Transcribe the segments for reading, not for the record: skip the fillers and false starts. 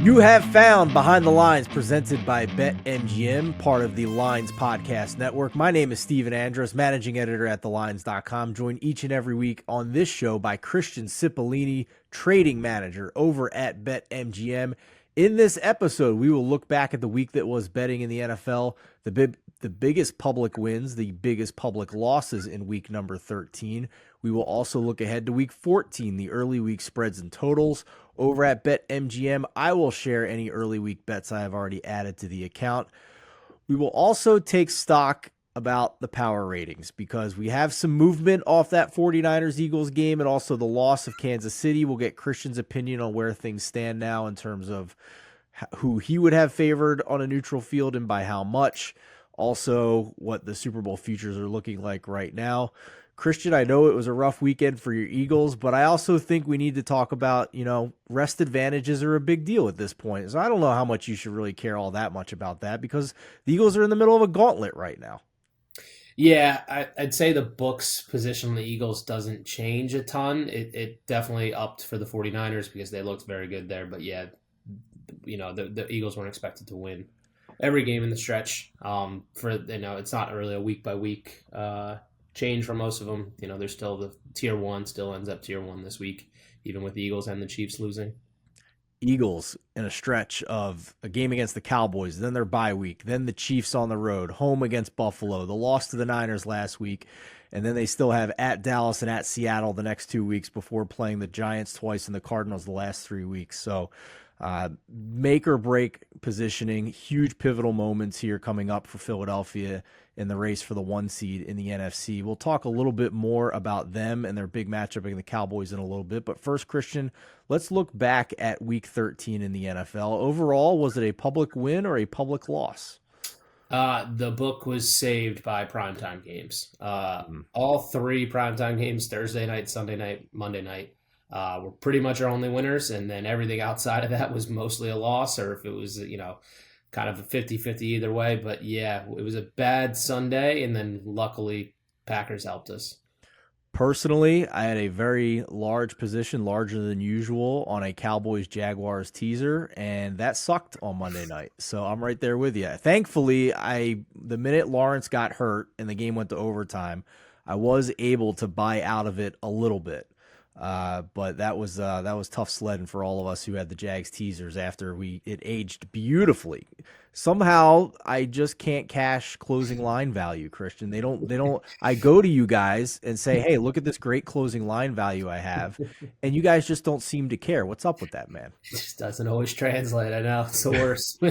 You have found Behind the Lines presented by BetMGM, part of the Lines Podcast Network. My name is Stephen Andress, managing editor at thelines.com, joined each and every week on this show by Christian Cipollini, trading manager over at BetMGM. In this episode, we will look back at the week that was betting in the NFL, the biggest public wins, the biggest public losses in week number 13. We will also look ahead to week 14, the early week spreads and totals. Over at BetMGM, I will share any early week bets I have already added to the account. We will also take stock about the power ratings because we have some movement off that 49ers-Eagles game and also the loss of Kansas City. We'll get Christian's opinion on where things stand now in terms of who he would have favored on a neutral field and by how much. Also, what the Super Bowl futures are looking like right now. Christian, I know it was a rough weekend for your Eagles, but I also think we need to talk about, rest advantages are a big deal at this point. So I don't know how much you should really care all that much about that because the Eagles are in the middle of a gauntlet right now. Yeah, I'd say the book's position on the Eagles doesn't change a ton. It definitely upped for the 49ers because they looked very good there. But yeah, the Eagles weren't expected to win every game in the stretch. It's not really a week by week change for most of them. There's still the tier one still ends up tier one this week, even with the Eagles and the Chiefs losing. Eagles in a stretch of a game against the Cowboys, then their bye week, then the Chiefs on the road, home against Buffalo, the loss to the Niners last week, and then they still have at Dallas and at Seattle the next 2 weeks before playing the Giants twice and the Cardinals the last 3 weeks. So make or break positioning, huge pivotal moments here coming up for Philadelphia in the race for the 1 seed in the NFC. We'll talk a little bit more about them and their big matchup against the Cowboys in a little bit. But first, Christian, let's look back at week 13 in the NFL. Overall, was it a public win or a public loss? The book was saved by primetime games. All three primetime games, Thursday night, Sunday night, Monday night, were pretty much our only winners. And then everything outside of that was mostly a loss, or if it was, kind of a 50-50 either way. But yeah, it was a bad Sunday, and then luckily Packers helped us. Personally, I had a very large position, larger than usual, on a Cowboys-Jaguars teaser, and that sucked on Monday night. So I'm right there with you. Thankfully, the minute Lawrence got hurt and the game went to overtime, I was able to buy out of it a little bit. But that was tough sledding for all of us who had the Jags teasers after it aged beautifully. Somehow I just can't cash closing line value, Christian. They don't I go to you guys and say, "Hey, look at this great closing line value I have." And you guys just don't seem to care. What's up with that, man? It just doesn't always translate. I know, it's the worst.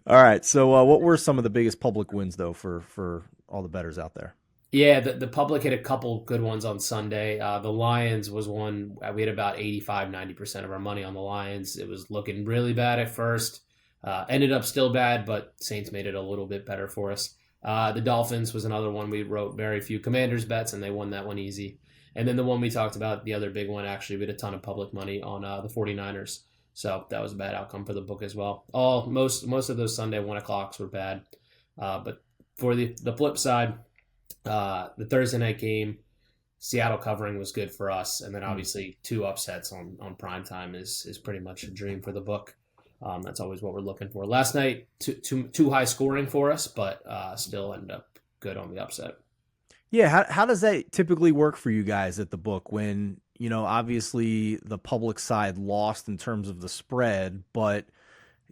All right. So what were some of the biggest public wins though for all the bettors out there? Yeah, the public hit a couple good ones on Sunday. The Lions was one. We had about 85-90% of our money on the Lions. It was looking really bad at first. Ended up still bad, but Saints made it a little bit better for us. The Dolphins was another one. We wrote very few Commanders bets, and they won that one easy. And then the one we talked about, the other big one, actually, we had a ton of public money on the 49ers. So that was a bad outcome for the book as well. Most of those Sunday 1 o'clocks were bad. But for the flip side, the Thursday night game, Seattle covering was good for us, and then obviously 2 upsets on primetime is pretty much a dream for the book. That's always what we're looking for. Last night, too high scoring for us, but still ended up good on the upset. Yeah, how does that typically work for you guys at the book when, obviously the public side lost in terms of the spread, but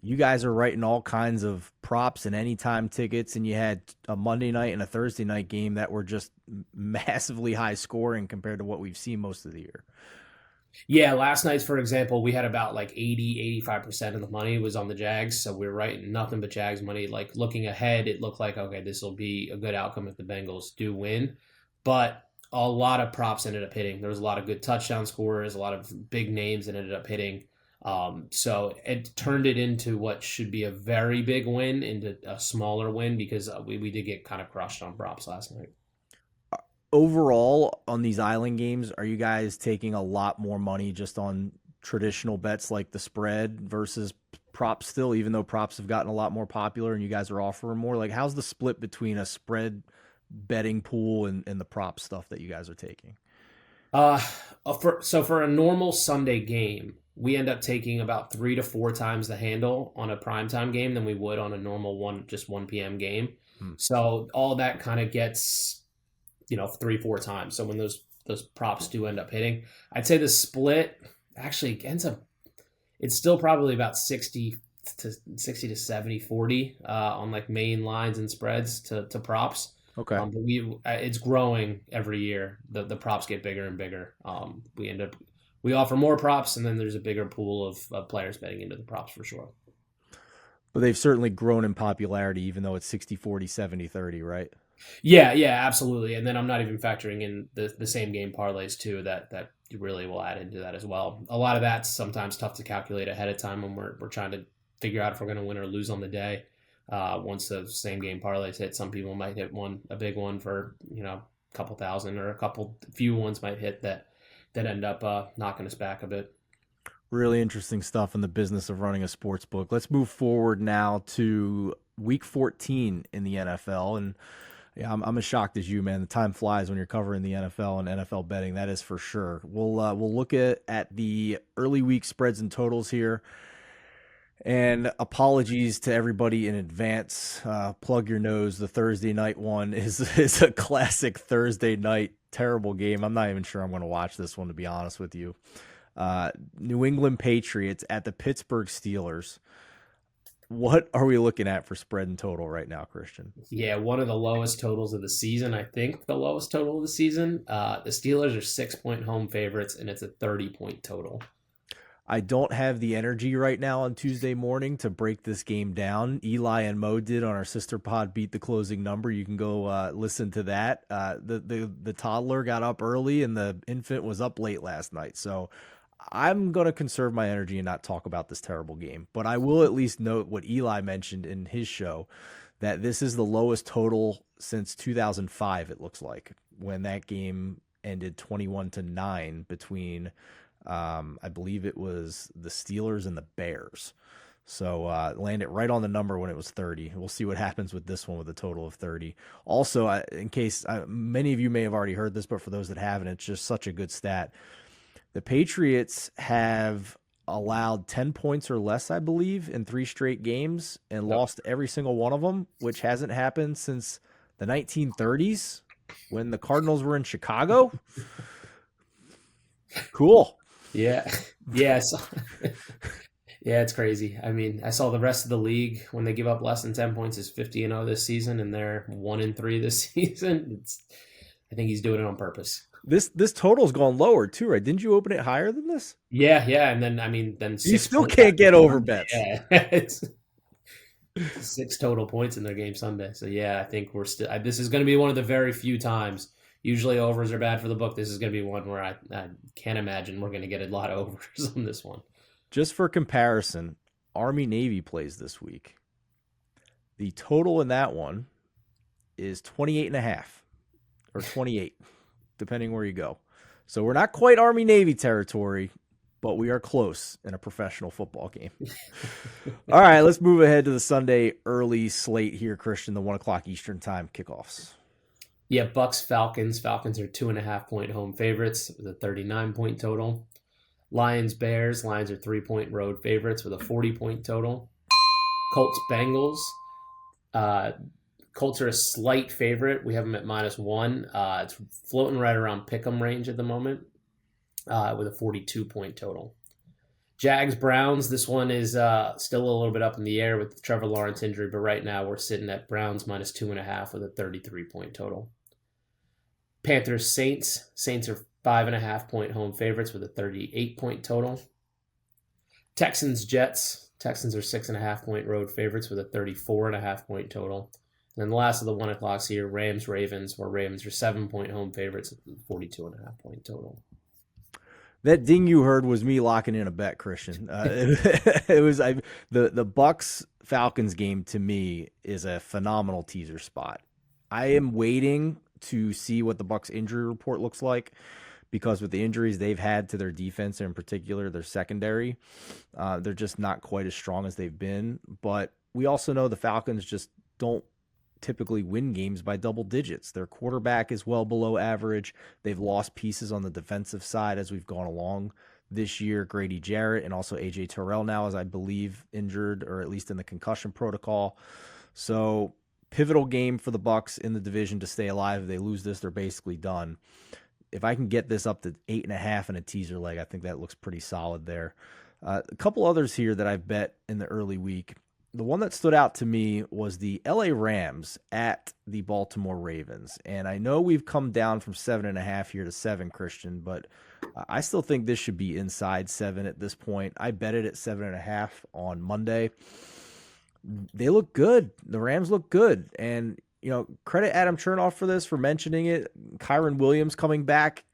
you guys are writing all kinds of props and anytime tickets, and you had a Monday night and a Thursday night game that were just massively high scoring compared to what we've seen most of the year. Yeah, last night, for example, we had about like 80-85% of the money was on the Jags, so we were writing nothing but Jags money. Like looking ahead, it looked like, okay, this will be a good outcome if the Bengals do win. But a lot of props ended up hitting. There was a lot of good touchdown scorers, a lot of big names that ended up hitting. So it turned it into what should be a very big win into a smaller win because we did get kind of crushed on props last night. Overall, on these island games, are you guys taking a lot more money just on traditional bets like the spread versus props still, even though props have gotten a lot more popular and you guys are offering more? Like, how's the split between a spread betting pool and the prop stuff that you guys are taking? Uh, for a normal Sunday game, we end up taking about 3 to 4 times the handle on a primetime game than we would on a normal 1 p.m. game. Hmm. So all that kind of gets 3 4 times. So when those props do end up hitting, I'd say the split actually ends up it's still probably about 60 to 70 40 on like main lines and spreads to props. Okay. But it's growing every year. The props get bigger and bigger. We offer more props, and then there's a bigger pool of players betting into the props for sure. But they've certainly grown in popularity, even though it's 60-40, 70-30, right? Yeah, absolutely. And then I'm not even factoring in the same game parlays too that really will add into that as well. A lot of that's sometimes tough to calculate ahead of time when we're trying to figure out if we're going to win or lose on the day. Once the same game parlays hit, some people might hit a big one for a couple thousand, or few ones might hit that end up knocking us back a bit. Really interesting stuff in the business of running a sports book. Let's move forward now to week 14 in the NFL. And yeah, I'm as shocked as you, man. The time flies when you're covering the NFL and NFL betting. That is for sure. We'll look at the early week spreads and totals here. And apologies to everybody in advance. Plug your nose. The Thursday night one is a classic Thursday night terrible game. I'm not even sure I'm going to watch this one, to be honest with you. New England Patriots at the Pittsburgh Steelers. What are we looking at for spread and total right now, Christian? Yeah, one of the lowest totals of the season. I think the lowest total of the season. The Steelers are 6 point home favorites, and it's a 30 point total. I don't have the energy right now on Tuesday morning to break this game down. Eli and Mo did on our sister pod, Beat the Closing Number. You can go listen to that. The toddler got up early and the infant was up late last night. So I'm going to conserve my energy and not talk about this terrible game. But I will at least note what Eli mentioned in his show, that this is the lowest total since 2005, it looks like, when that game ended 21-9 between I believe it was the Steelers and the Bears. So landed right on the number when it was 30. We'll see what happens with this one with a total of 30. Also, in case many of you may have already heard this, but for those that haven't, it's just such a good stat. The Patriots have allowed 10 points or less, I believe, in 3 straight games and Yep. lost every single one of them, which hasn't happened since the 1930s when the Cardinals were in Chicago. Cool. Yeah, yeah, yeah. It's crazy. I mean, I saw the rest of the league when they give up less than 10 points is 50-0 this season, and they're 1-3 this season. I think he's doing it on purpose. This total's gone lower too, right? Didn't you open it higher than this? Yeah, and then then You 6 still points can't get over Sunday. bets. Yeah, it's 6 total points in their game Sunday. So yeah, I think we're still. This is going to be one of the very few times. Usually overs are bad for the book. This is going to be one where I can't imagine we're going to get a lot of overs on this one. Just for comparison, Army Navy plays this week. The total in that one is 28.5 or 28, depending where you go. So we're not quite Army Navy territory, but we are close in a professional football game. All right, let's move ahead to the Sunday early slate here, Christian, the 1:00 Eastern time kickoffs. Yeah, Bucks Falcons. Falcons are 2.5 point home favorites with a 39 point total. Lions Bears. Lions are 3 point road favorites with a 40 point total. Colts Bengals. Colts are a slight favorite. We have them at -1. It's floating right around pick'em range at the moment with a 42 point total. Jags Browns. This one is still a little bit up in the air with the Trevor Lawrence injury, but right now we're sitting at Browns -2.5 with a 33 point total. Panthers Saints. Saints are 5.5 point home favorites with a 38 point total. Texans Jets. Texans are 6.5 point road favorites with a 34.5 point total. And then the last of the 1:00 here, Rams Ravens, where Ravens are 7 point home favorites with 42.5 point total. That ding you heard was me locking in a bet, Christian. It was the Bucks Falcons game to me is a phenomenal teaser spot. I am waiting to see what the Bucks injury report looks like, because with the injuries they've had to their defense, in particular their secondary, they're just not quite as strong as they've been. But we also know the Falcons just don't typically win games by double digits. Their quarterback is well below average. They've lost pieces on the defensive side as we've gone along this year. Grady Jarrett and also AJ Terrell now, as I believe, injured or at least in the concussion protocol. So pivotal game for the Bucs in the division to stay alive. If they lose this, they're basically done. If I can get this up to 8.5 in a teaser leg, I think that looks pretty solid there. A couple others here that I've bet in the early week. The one that stood out to me was the LA Rams at the Baltimore Ravens. And I know we've come down from 7.5 here to 7, Christian, but I still think this should be inside 7 at this point. I bet it at 7.5 on Monday. They look good. The Rams look good. And, credit Adam Chernoff for this, for mentioning it. Kyron Williams coming back.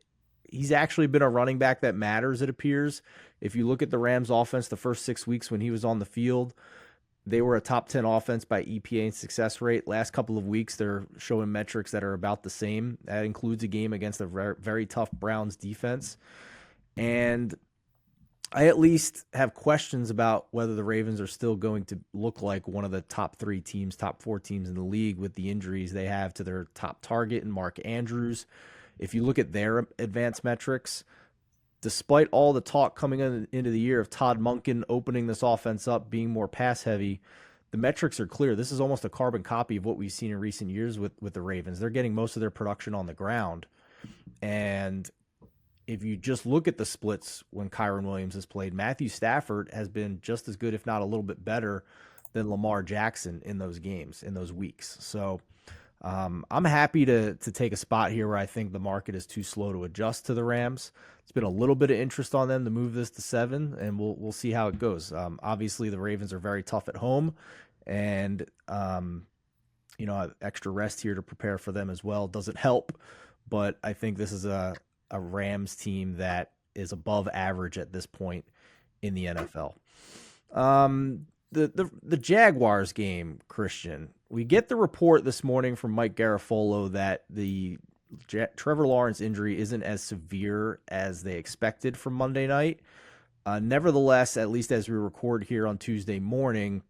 He's actually been a running back that matters, it appears. If you look at the Rams offense the first 6 weeks when he was on the field, they were a top 10 offense by EPA and success rate. Last couple of weeks, they're showing metrics that are about the same. That includes a game against a very, very tough Browns defense. And I at least have questions about whether the Ravens are still going to look like one of the top 3 teams, top 4 teams in the league with the injuries they have to their top target and Mark Andrews. If you look at their advanced metrics, despite all the talk coming into the year of Todd Monken opening this offense up, being more pass heavy, the metrics are clear. This is almost a carbon copy of what we've seen in recent years with the Ravens. They're getting most of their production on the ground. And if you just look at the splits when Kyron Williams has played, Matthew Stafford has been just as good, if not a little bit better, than Lamar Jackson in those games, in those weeks. So I'm happy to take a spot here where I think the market is too slow to adjust to the Rams. It's been a little bit of interest on them to move this to 7, and we'll see how it goes. Obviously, the Ravens are very tough at home, and extra rest here to prepare for them as well doesn't help. But I think this is a Rams team that is above average at this point in the NFL. The Jaguars game, Christian. We get the report this morning from Mike Garafolo that the Trevor Lawrence injury isn't as severe as they expected from Monday night. Nevertheless, at least as we record here on Tuesday morning,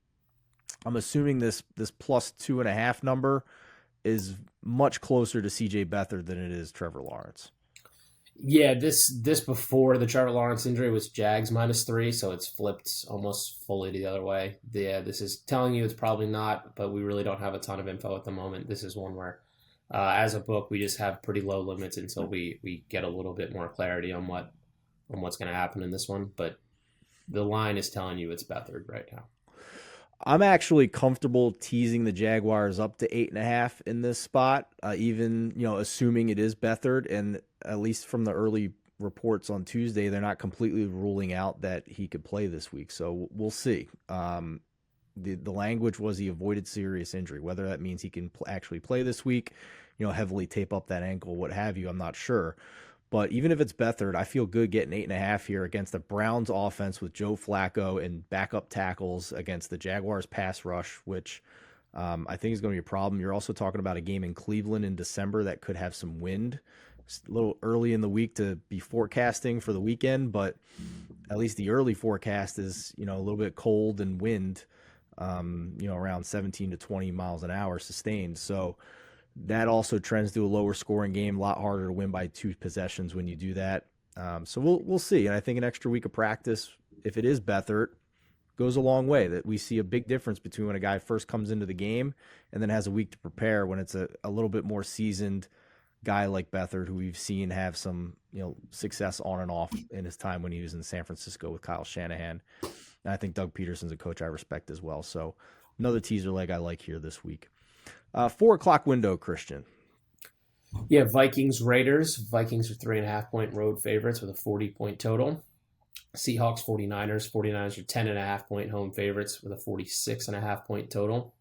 I'm assuming this plus 2.5 number is much closer to CJ Beathard than it is Trevor Lawrence. Yeah, this before the Trevor Lawrence injury was Jags -3, so it's flipped almost fully the other way. Yeah, this is telling you it's probably not, but we really don't have a ton of info at the moment. This is one where, as a book, we just have pretty low limits until we get a little bit more clarity on what's going to happen in this one. But the line is telling you it's Beathard right now. I'm actually comfortable teasing the Jaguars up to 8.5 in this spot, even assuming it is Beathard, and at least from the early reports on Tuesday, they're not completely ruling out that he could play this week. So we'll see. The language was he avoided serious injury. Whether that means he can actually play this week, heavily tape up that ankle, what have you, I'm not sure. But even if it's Beathard, I feel good getting 8.5 here against the Browns offense with Joe Flacco and backup tackles against the Jaguars pass rush, which I think is going to be a problem. You're also talking about a game in Cleveland in December that could have some wind. It's a little early in the week to be forecasting for the weekend, but at least the early forecast is, a little bit cold and wind, around 17 to 20 miles an hour sustained. So that also trends to a lower scoring game, a lot harder to win by 2 possessions when you do that. So we'll see. And I think an extra week of practice, if it is Beathard, goes a long way. That we see a big difference between when a guy first comes into the game and then has a week to prepare when it's a little bit more seasoned guy like Beathard, who we've seen have some success on and off in his time when he was in San Francisco with Kyle Shanahan. And I think Doug Peterson's a coach I respect as well. So another teaser leg I like here this week. 4 o'clock window, Christian. Yeah, Vikings Raiders. Vikings are 3.5-point road favorites with a 40-point total. Seahawks 49ers. 49ers are 10.5-point home favorites with a 46.5-point total.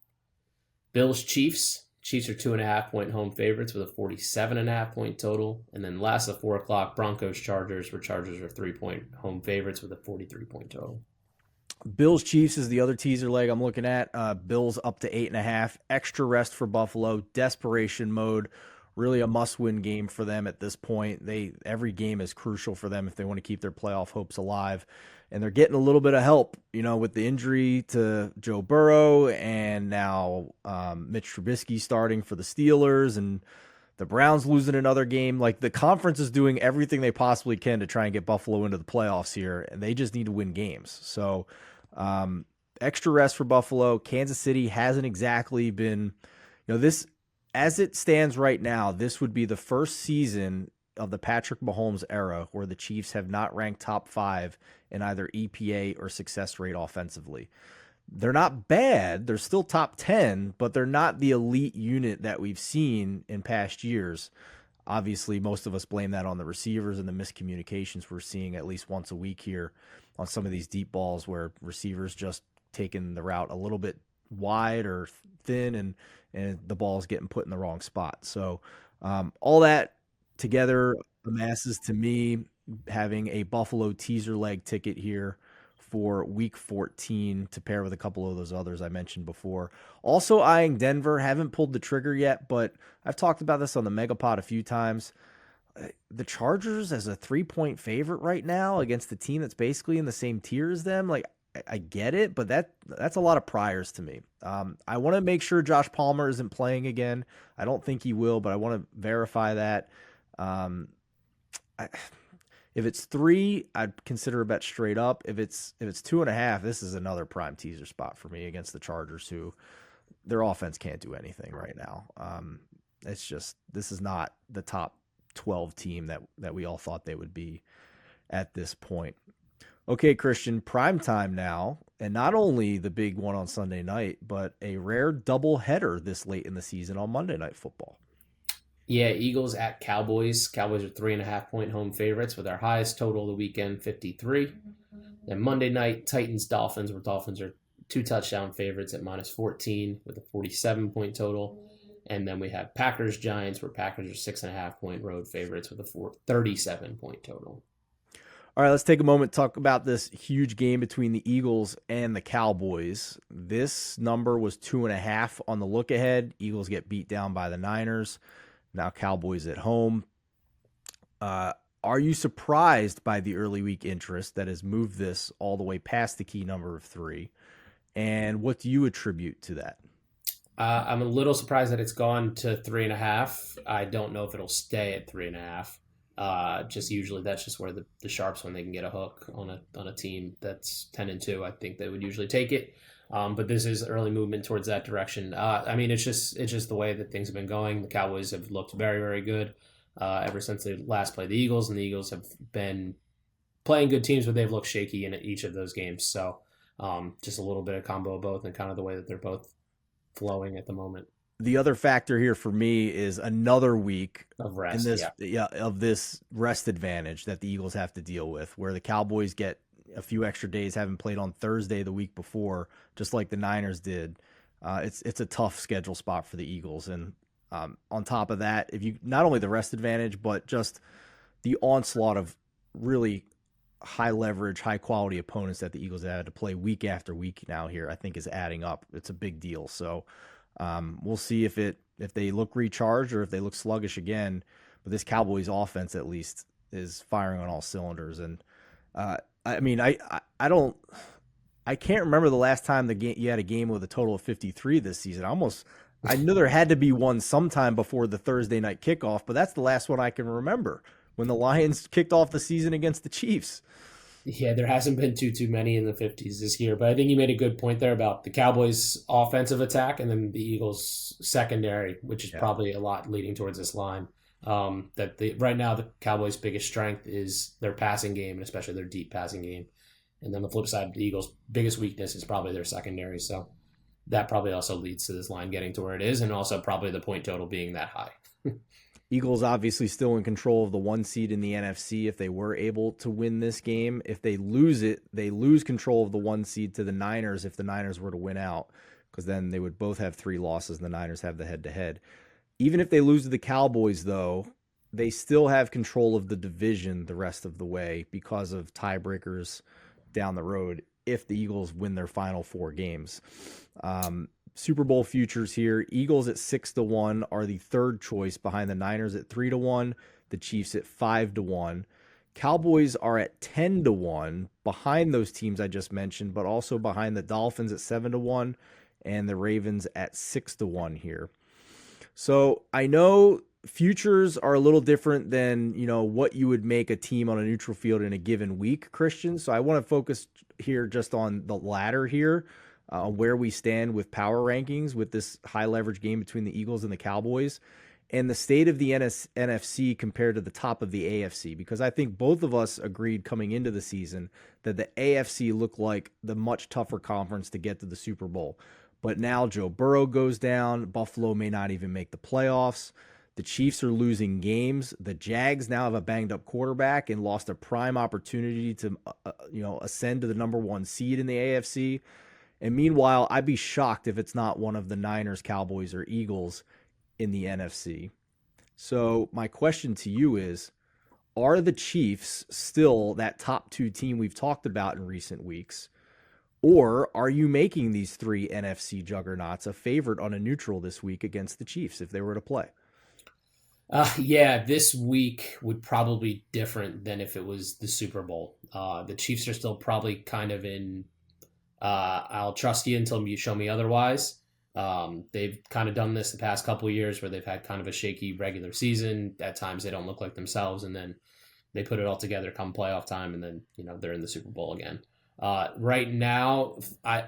Bills Chiefs. Chiefs are 2.5-point home favorites with a 47.5-point total. And then last at 4 o'clock, Broncos Chargers, where Chargers are 3-point home favorites with a 43-point total. Bills Chiefs is the other teaser leg I'm looking at. Bills up to 8.5. Extra rest for Buffalo. Desperation mode. Really a must-win game for them at this point. Every game is crucial for them if they want to keep their playoff hopes alive. and they're getting a little bit of help, with the injury to Joe Burrow, and now Mitch Trubisky starting for the Steelers, and the Browns losing another game. Like, the conference is doing everything they possibly can to try and get Buffalo into the playoffs here, and they just need to win games. So, extra rest for Buffalo. Kansas City hasn't exactly been, this, as it stands right now, this would be the first season of the Patrick Mahomes era where the Chiefs have not ranked top 5 in either EPA or success rate offensively. They're not bad. They're still top 10, but they're not the elite unit that we've seen in past years. Obviously, most of us blame that on the receivers and the miscommunications we're seeing at least once a week here on some of these deep balls where receivers just taking the route a little bit wide or thin, and the ball's getting put in the wrong spot. So all that together amasses to me having a Buffalo teaser leg ticket here for week 14 to pair with a couple of those others I mentioned before. Also eyeing Denver. Haven't pulled the trigger yet, but I've talked about this on the Megapod a few times. The Chargers as a 3-point favorite right now against a team that's basically in the same tier as them. Like, I get it, but that's a lot of priors to me. I want to make sure Josh Palmer isn't playing again. I don't think he will, but I want to verify that. If it's 3, I'd consider a bet straight up. If it's 2.5, this is another prime teaser spot for me against the Chargers, who their offense can't do anything right now. It's just, this is not the top 12 team that we all thought they would be at this point. Okay, Christian, prime time now, and not only the big one on Sunday night, but a rare double header this late in the season on Monday Night Football. Yeah, Eagles at Cowboys. Cowboys are 3.5-point home favorites with our highest total of the weekend, 53. Then Monday night, Titans Dolphins, where Dolphins are 2-touchdown favorites at -14 with a 47-point total. And then we have Packers Giants, where Packers are 6.5-point road favorites with a 37-point total. All right, let's take a moment to talk about this huge game between the Eagles and the Cowboys. This number was 2.5 on the look ahead. Eagles get beat down by the Niners. Now Cowboys at home. Are you surprised by the early week interest that has moved this all the way past the key number of 3? And what do you attribute to that? I'm a little surprised that it's gone to 3.5. I don't know if it'll stay at 3.5. Just usually that's just where the sharps, when they can get a hook on a team that's 10-2, I think they would usually take it. But this is early movement towards that direction. I mean, it's just the way that things have been going. The Cowboys have looked very, very good ever since they last played the Eagles, and the Eagles have been playing good teams, but they've looked shaky in each of those games. So just a little bit of combo of both, and kind of the way that they're both flowing at the moment. The other factor here for me is another week Of rest, of this rest advantage that the Eagles have to deal with, where the Cowboys get a few extra days, having played on Thursday the week before, just like the Niners did. It's a tough schedule spot for the Eagles, and on top of that, if you not only the rest advantage, but just the onslaught of really high leverage, high quality opponents that the Eagles have had to play week after week now here, I think is adding up. It's a big deal. So we'll see if they look recharged or if they look sluggish again. But this Cowboys offense at least is firing on all cylinders. And I mean, I can't remember the last time you had a game with a total of 53 this season. I knew there had to be one sometime before the Thursday night kickoff, but that's the last one I can remember, when the Lions kicked off the season against the Chiefs. Yeah, there hasn't been too many in the 50s this year, but I think you made a good point there about the Cowboys' offensive attack and then the Eagles' secondary, which is probably a lot leading towards this line. Right now the Cowboys' biggest strength is their passing game, and especially their deep passing game. And then the flip side, the Eagles' biggest weakness is probably their secondary. So that probably also leads to this line getting to where it is, and also probably the point total being that high. Eagles obviously still in control of the 1 seed in the NFC if they were able to win this game. If they lose it, they lose control of the 1 seed to the Niners if the Niners were to win out, because then they would both have 3 losses and the Niners have the head-to-head. Even if they lose to the Cowboys, though, they still have control of the division the rest of the way because of tiebreakers down the road if the Eagles win their final 4 games. Super Bowl futures here. Eagles at 6-1 are the third choice behind the Niners at 3-1, the Chiefs at 5-1. Cowboys are at 10-1 behind those teams I just mentioned, but also behind the Dolphins at 7-1 and the Ravens at 6-1 here. So I know futures are a little different than, what you would make a team on a neutral field in a given week, Christian. So I want to focus here just on the ladder here, where we stand with power rankings with this high leverage game between the Eagles and the Cowboys and the state of the NFC compared to the top of the AFC, because I think both of us agreed coming into the season that the AFC looked like the much tougher conference to get to the Super Bowl. But now Joe Burrow goes down. Buffalo may not even make the playoffs. The Chiefs are losing games. The Jags now have a banged up quarterback and lost a prime opportunity to, ascend to the number one seed in the AFC. And meanwhile, I'd be shocked if it's not one of the Niners, Cowboys, or Eagles in the NFC. So my question to you is, are the Chiefs still that top two team we've talked about in recent weeks? Or are you making these three NFC juggernauts a favorite on a neutral this week against the Chiefs if they were to play? Yeah, this week would probably be different than if it was the Super Bowl. The Chiefs are still probably kind of in, I'll trust you until you show me otherwise. They've kind of done this the past couple of years where they've had kind of a shaky regular season. At times they don't look like themselves, and then they put it all together come playoff time, and then they're in the Super Bowl again. Right now, it's a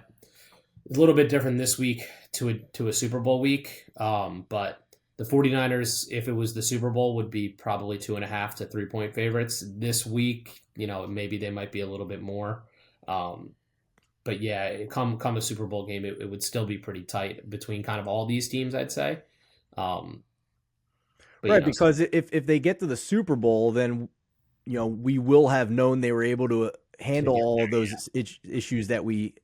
little bit different this week to a Super Bowl week, but the 49ers, if it was the Super Bowl, would be probably 2.5 to 3-point favorites. This week, maybe they might be a little bit more. But yeah, come a Super Bowl game, it would still be pretty tight between kind of all these teams, I'd say. Right, because if they get to the Super Bowl, then we will have known they were able to handle all of those issues that we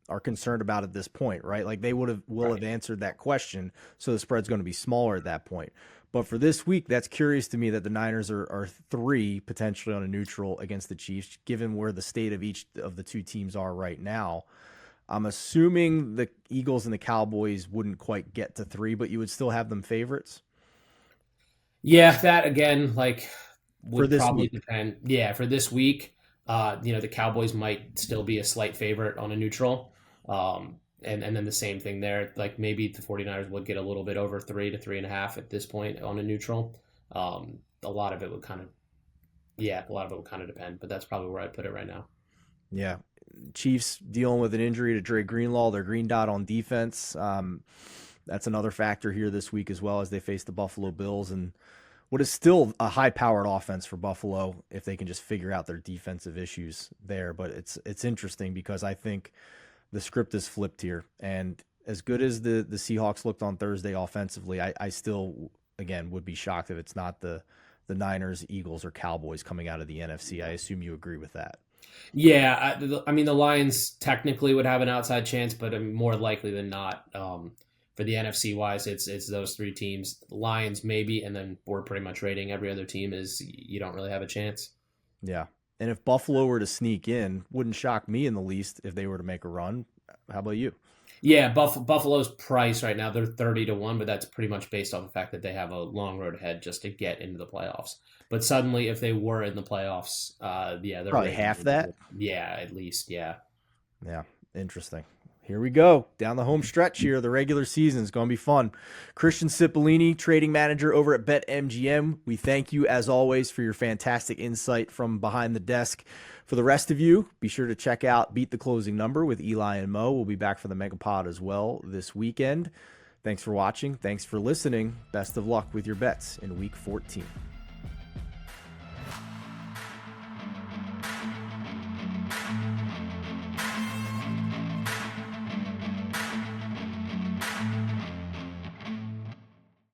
are concerned about at this point, right? Like they will have answered that question, so the spread's going to be smaller at that point. But for this week, that's curious to me that the Niners are 3 potentially on a neutral against the Chiefs, given where the state of each of the two teams are right now. I'm assuming the Eagles and the Cowboys wouldn't quite get to 3, but you would still have them favorites? Yeah, that again, would this probably week. depend. Yeah, for this week, the Cowboys might still be a slight favorite on a neutral. And then the same thing there. Like maybe the 49ers would get a little bit over 3 to 3.5 at this point on a neutral. A lot of it would kind of depend, but that's probably where I'd put it right now. Yeah. Chiefs dealing with an injury to Dre Greenlaw, their green dot on defense. That's another factor here this week as well as they face the Buffalo Bills and what is still a high-powered offense for Buffalo if they can just figure out their defensive issues there. But it's interesting because I think the script is flipped here. And as good as the Seahawks looked on Thursday offensively, I still, again, would be shocked if it's not the Niners, Eagles, or Cowboys coming out of the NFC. I assume you agree with that. Yeah, I mean, the Lions technically would have an outside chance, but more likely than not, for the NFC wise, it's those 3 teams. The Lions maybe, and then we're pretty much rating every other team as you don't really have a chance. Yeah. And if Buffalo were to sneak in, wouldn't shock me in the least if they were to make a run. How about you? Yeah, Buffalo's price right now, they're 30-1, but that's pretty much based on the fact that they have a long road ahead just to get into the playoffs. But suddenly, if they were in the playoffs, they're Probably half that. Yeah, at least, yeah. Yeah, interesting. Here we go. Down the home stretch here. The regular season is going to be fun. Christian Cipollini, trading manager over at BetMGM. We thank you, as always, for your fantastic insight from behind the desk. For the rest of you, be sure to check out Beat the Closing Number with Eli and Mo. We'll be back for the Megapod as well this weekend. Thanks for watching. Thanks for listening. Best of luck with your bets in Week 14.